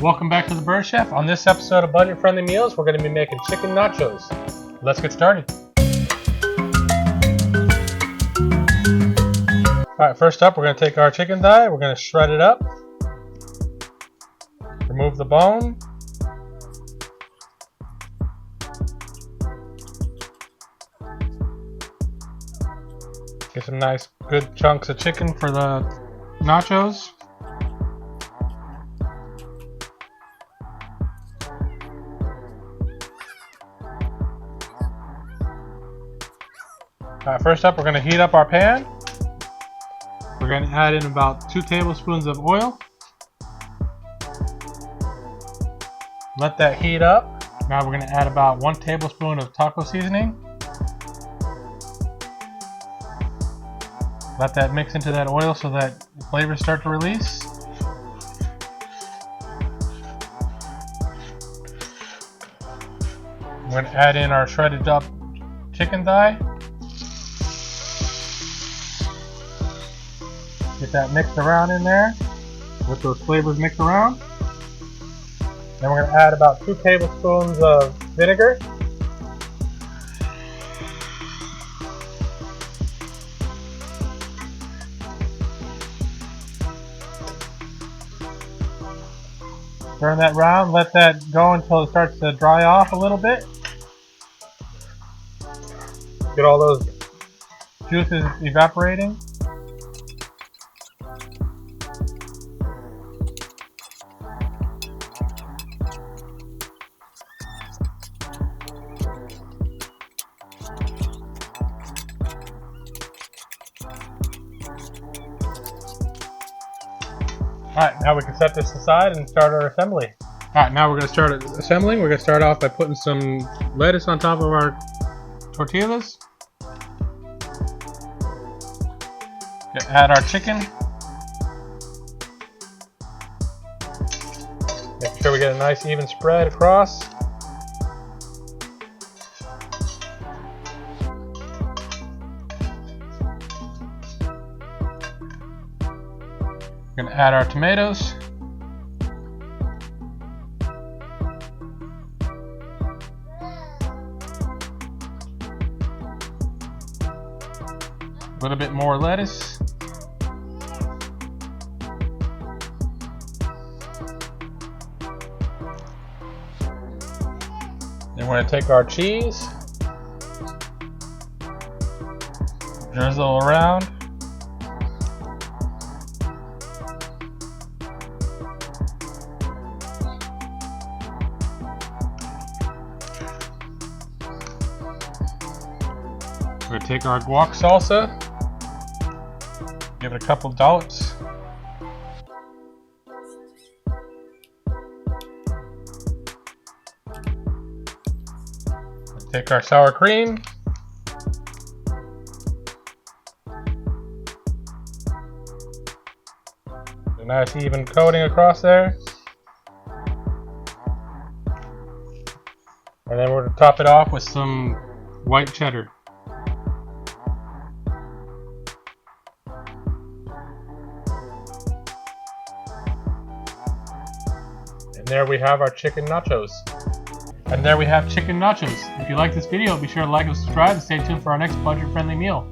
Welcome back to the Bird Chef. On this episode of Budget Friendly Meals, we're going to be making chicken nachos. Let's get started. Alright, first up we're going to take our chicken thigh, we're going to shred it up. Remove the bone. Get some nice good chunks of chicken for the nachos. Alright, first up we're going to heat up our pan. We're going to add in about 2 tablespoons of oil. Let that heat up. Now we're going to add about 1 tablespoon of taco seasoning. Let that mix into that oil so that the flavors start to release. We're going to add in our shredded up chicken thigh. Get that mixed around in there with those flavors mixed around. Then we're going to add about 2 tablespoons of vinegar. Turn that around, let that go until it starts to dry off a little bit. Get all those juices evaporating. Alright, now we can set this aside and start our assembly. Alright, now we're going to start assembling. We're going to start off by putting some lettuce on top of our tortillas. Add our chicken. Make sure we get a nice even spread across. We're going to add our tomatoes. A little bit more lettuce. Then we're going to take our cheese, drizzle around. We're going to take our guac salsa, give it a couple dollops. Take our sour cream. A nice even coating across there. And then we're going to top it off with some white cheddar. And there we have our chicken nachos. And there we have chicken nachos. If you like this video, be sure to like and subscribe and stay tuned for our next budget-friendly meal.